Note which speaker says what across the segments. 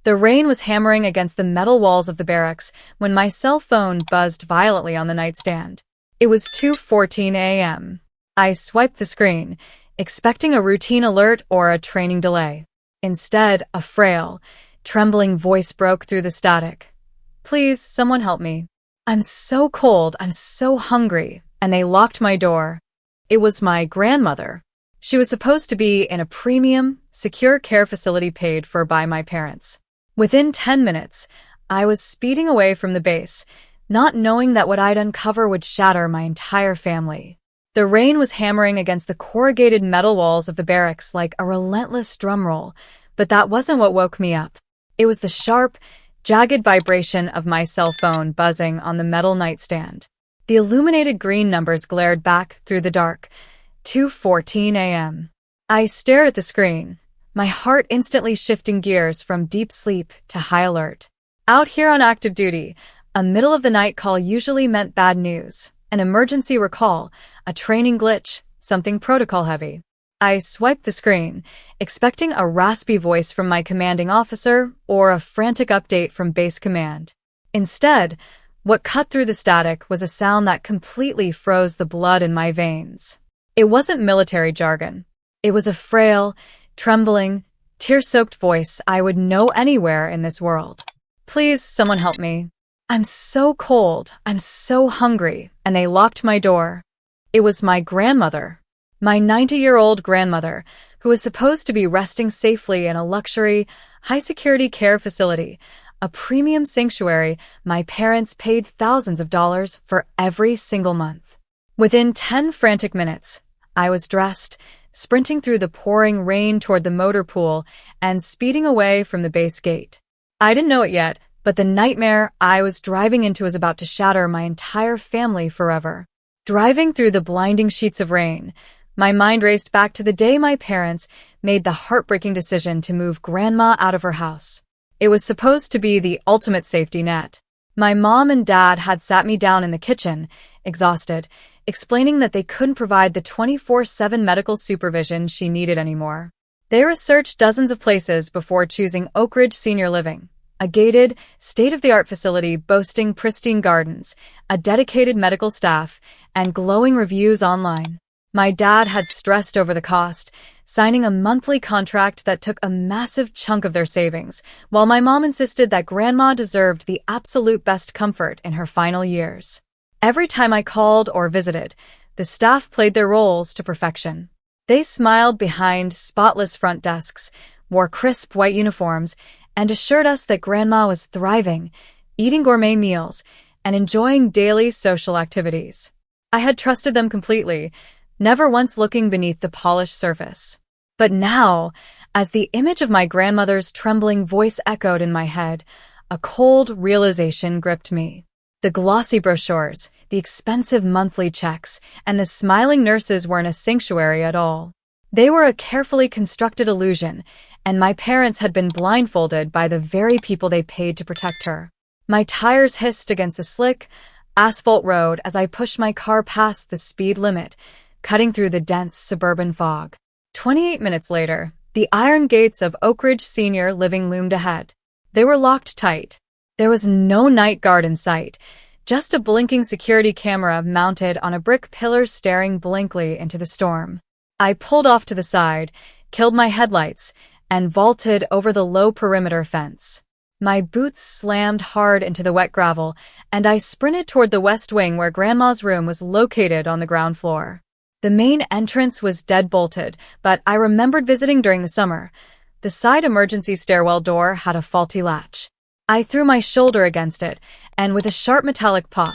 Speaker 1: The rain was hammering against the metal walls of the barracks when my cell phone buzzed violently on the nightstand. It was 2:14 a.m. I swiped the screen, expecting a routine alert or a training delay. Instead, a frail, trembling voice broke through the static. "Please, someone help me. I'm so cold, I'm so hungry," and they locked my door. It was my grandmother. She was supposed to be in a premium, secure care facility paid for by my parents. Within 10 minutes, I was speeding away from the base, not knowing that what I'd uncover would shatter my entire family. The rain was hammering against the corrugated metal walls of the barracks like a relentless drumroll, but that wasn't what woke me up. It was the sharp, jagged vibration of my cell phone buzzing on the metal nightstand. The illuminated green numbers glared back through the dark. 2:14 a.m. I stared at the screen, my heart instantly shifting gears from deep sleep to high alert. Out here on active duty, a middle-of-the-night call usually meant bad news, an emergency recall, a training glitch, something protocol-heavy. I swiped the screen, expecting a raspy voice from my commanding officer or a frantic update from base command. Instead, what cut through the static was a sound that completely froze the blood in my veins. It wasn't military jargon. It was a frail, trembling, tear-soaked voice I would know anywhere in this world. "Please, someone help me. I'm so cold, I'm so hungry," and they locked my door. It was my grandmother. My 90-year-old grandmother, who was supposed to be resting safely in a luxury, high-security care facility, a premium sanctuary my parents paid thousands of dollars for every single month. Within 10 frantic minutes, I was dressed, sprinting through the pouring rain toward the motor pool and speeding away from the base gate. I didn't know it yet, but the nightmare I was driving into was about to shatter my entire family forever. Driving through the blinding sheets of rain, my mind raced back to the day my parents made the heartbreaking decision to move Grandma out of her house. It was supposed to be the ultimate safety net. My mom and dad had sat me down in the kitchen, exhausted, explaining that they couldn't provide the 24/7 medical supervision she needed anymore. They researched dozens of places before choosing Oak Ridge Senior Living, a gated, state-of-the-art facility boasting pristine gardens, a dedicated medical staff, and glowing reviews online. My dad had stressed over the cost, signing a monthly contract that took a massive chunk of their savings, while my mom insisted that Grandma deserved the absolute best comfort in her final years. Every time I called or visited, the staff played their roles to perfection. They smiled behind spotless front desks, wore crisp white uniforms, and assured us that Grandma was thriving, eating gourmet meals, and enjoying daily social activities. I had trusted them completely, never once looking beneath the polished surface. But now, as the image of my grandmother's trembling voice echoed in my head, a cold realization gripped me. The glossy brochures, the expensive monthly checks, and the smiling nurses weren't a sanctuary at all. They were a carefully constructed illusion, and my parents had been blindfolded by the very people they paid to protect her. My tires hissed against the slick, asphalt road as I pushed my car past the speed limit, cutting through the dense suburban fog. 28 minutes later, the iron gates of Oak Ridge Senior Living loomed ahead. They were locked tight. There was no night guard in sight, just a blinking security camera mounted on a brick pillar staring blankly into the storm. I pulled off to the side, killed my headlights, and vaulted over the low perimeter fence. My boots slammed hard into the wet gravel, and I sprinted toward the west wing where Grandma's room was located on the ground floor. The main entrance was dead-bolted, but I remembered visiting during the summer. The side emergency stairwell door had a faulty latch. I threw my shoulder against it, and with a sharp metallic pop,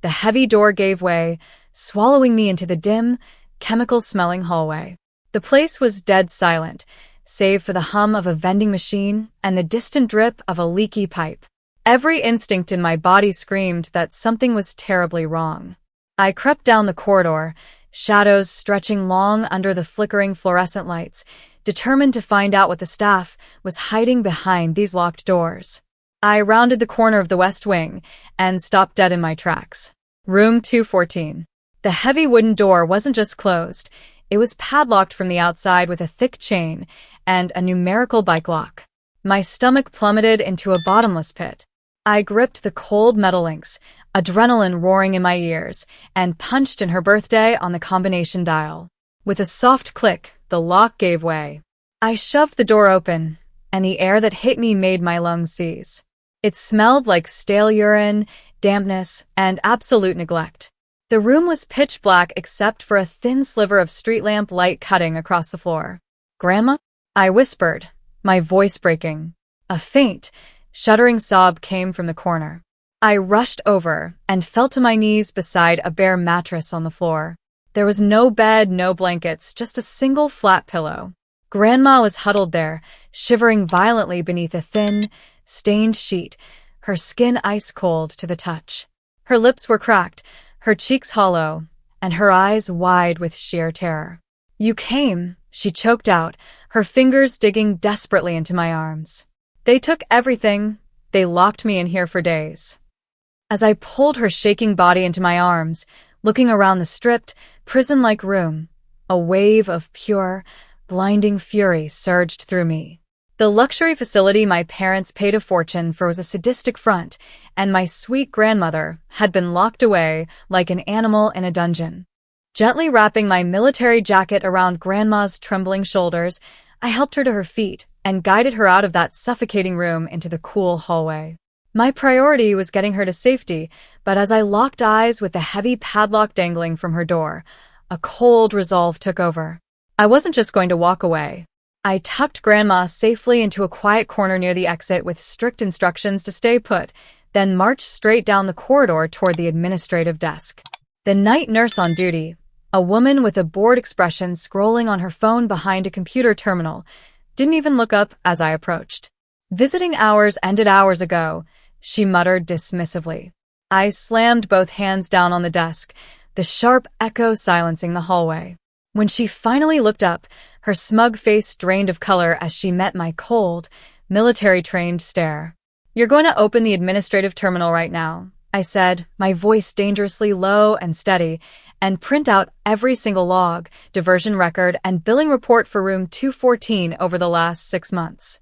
Speaker 1: the heavy door gave way, swallowing me into the dim, chemical-smelling hallway. The place was dead silent, save for the hum of a vending machine and the distant drip of a leaky pipe. Every instinct in my body screamed that something was terribly wrong. I crept down the corridor, shadows stretching long under the flickering fluorescent lights, determined to find out what the staff was hiding behind these locked doors. I rounded the corner of the west wing and stopped dead in my tracks. Room 214. The heavy wooden door wasn't just closed, it was padlocked from the outside with a thick chain and a numerical bike lock. My stomach plummeted into a bottomless pit. I gripped the cold metal links, adrenaline roaring in my ears, and punched in her birthday on the combination dial. With a soft click, the lock gave way. I shoved the door open, and the air that hit me made my lungs seize. It smelled like stale urine, dampness, and absolute neglect. The room was pitch black except for a thin sliver of street lamp light cutting across the floor. "Grandma?" I whispered, my voice breaking. A faint, shuddering sob came from the corner. I rushed over and fell to my knees beside a bare mattress on the floor. There was no bed, no blankets, just a single flat pillow. Grandma was huddled there, shivering violently beneath a thin, stained sheet, her skin ice-cold to the touch. Her lips were cracked, her cheeks hollow, and her eyes wide with sheer terror. "You came," she choked out, her fingers digging desperately into my arms. "They took everything. They locked me in here for days." As I pulled her shaking body into my arms, looking around the stripped, prison-like room, a wave of pure, blinding fury surged through me. The luxury facility my parents paid a fortune for was a sadistic front, and my sweet grandmother had been locked away like an animal in a dungeon. Gently wrapping my military jacket around Grandma's trembling shoulders, I helped her to her feet and guided her out of that suffocating room into the cool hallway. My priority was getting her to safety, but as I locked eyes with the heavy padlock dangling from her door, a cold resolve took over. I wasn't just going to walk away. I tucked Grandma safely into a quiet corner near the exit with strict instructions to stay put, then marched straight down the corridor toward the administrative desk. The night nurse on duty, a woman with a bored expression scrolling on her phone behind a computer terminal, didn't even look up as I approached. "Visiting hours ended hours ago," she muttered dismissively. I slammed both hands down on the desk, the sharp echo silencing the hallway. When she finally looked up, her smug face drained of color as she met my cold, military-trained stare. "You're going to open the administrative terminal right now," I said, my voice dangerously low and steady, "and print out every single log, diversion record, and billing report for room 214 over the last 6 months.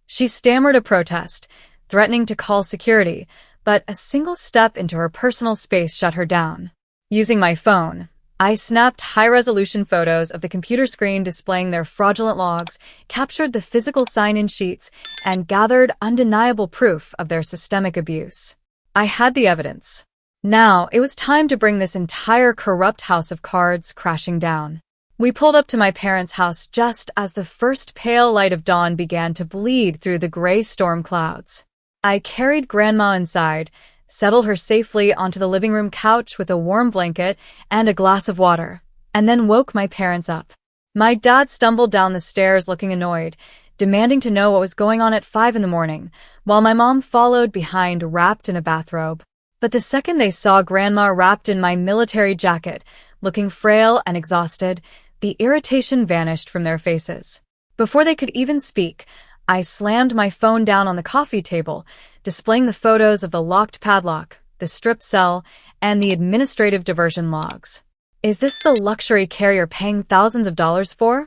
Speaker 1: She stammered a protest, threatening to call security, but a single step into her personal space shut her down. Using my phone, I snapped high-resolution photos of the computer screen displaying their fraudulent logs, captured the physical sign-in sheets, and gathered undeniable proof of their systemic abuse. I had the evidence. Now, it was time to bring this entire corrupt house of cards crashing down. We pulled up to my parents' house just as the first pale light of dawn began to bleed through the gray storm clouds. I carried Grandma inside, settled her safely onto the living room couch with a warm blanket and a glass of water, and then woke my parents up. My dad stumbled down the stairs looking annoyed, demanding to know what was going on at 5 in the morning, while my mom followed behind wrapped in a bathrobe. But the second they saw Grandma wrapped in my military jacket, looking frail and exhausted, the irritation vanished from their faces. Before they could even speak, I slammed my phone down on the coffee table, displaying the photos of the locked padlock, the stripped cell, and the administrative diversion logs. "Is this the luxury care you're paying thousands of dollars for?"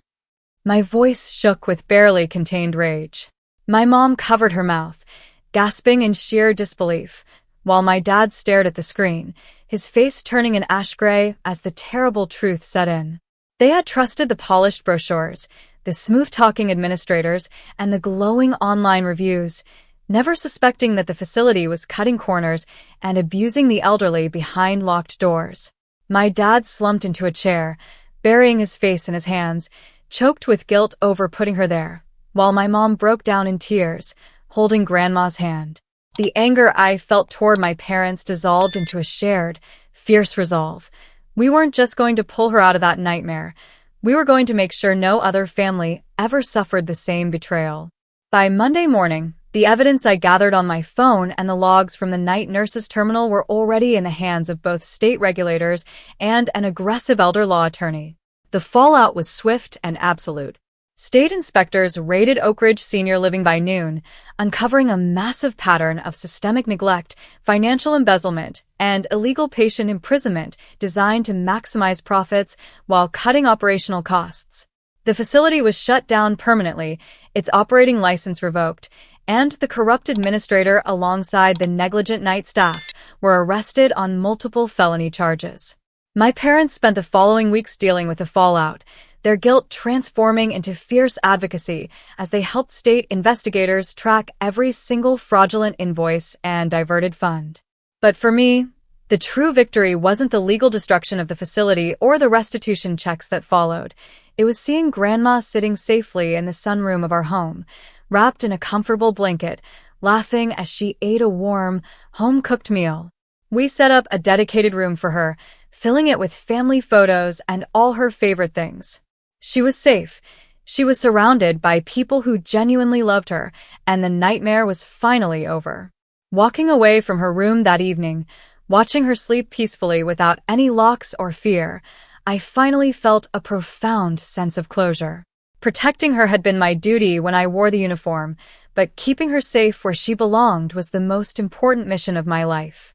Speaker 1: My voice shook with barely contained rage. My mom covered her mouth, gasping in sheer disbelief, while my dad stared at the screen, his face turning an ash gray as the terrible truth set in. They had trusted the polished brochures, the smooth-talking administrators, and the glowing online reviews, never suspecting that the facility was cutting corners and abusing the elderly behind locked doors. My dad slumped into a chair, burying his face in his hands, choked with guilt over putting her there, while my mom broke down in tears, holding Grandma's hand. The anger I felt toward my parents dissolved into a shared, fierce resolve. We weren't just going to pull her out of that nightmare. We were going to make sure no other family ever suffered the same betrayal. By Monday morning, the evidence I gathered on my phone and the logs from the night nurse's terminal were already in the hands of both state regulators and an aggressive elder law attorney. The fallout was swift and absolute. State inspectors raided Oak Ridge Senior Living by noon, uncovering a massive pattern of systemic neglect, financial embezzlement, and illegal patient imprisonment designed to maximize profits while cutting operational costs. The facility was shut down permanently, its operating license revoked, and the corrupt administrator alongside the negligent night staff were arrested on multiple felony charges. My parents spent the following weeks dealing with the fallout, their guilt transforming into fierce advocacy as they helped state investigators track every single fraudulent invoice and diverted fund. But for me, the true victory wasn't the legal destruction of the facility or the restitution checks that followed. It was seeing Grandma sitting safely in the sunroom of our home, wrapped in a comfortable blanket, laughing as she ate a warm, home-cooked meal. We set up a dedicated room for her, filling it with family photos and all her favorite things. She was safe. She was surrounded by people who genuinely loved her, and the nightmare was finally over. Walking away from her room that evening, watching her sleep peacefully without any locks or fear, I finally felt a profound sense of closure. Protecting her had been my duty when I wore the uniform, but keeping her safe where she belonged was the most important mission of my life.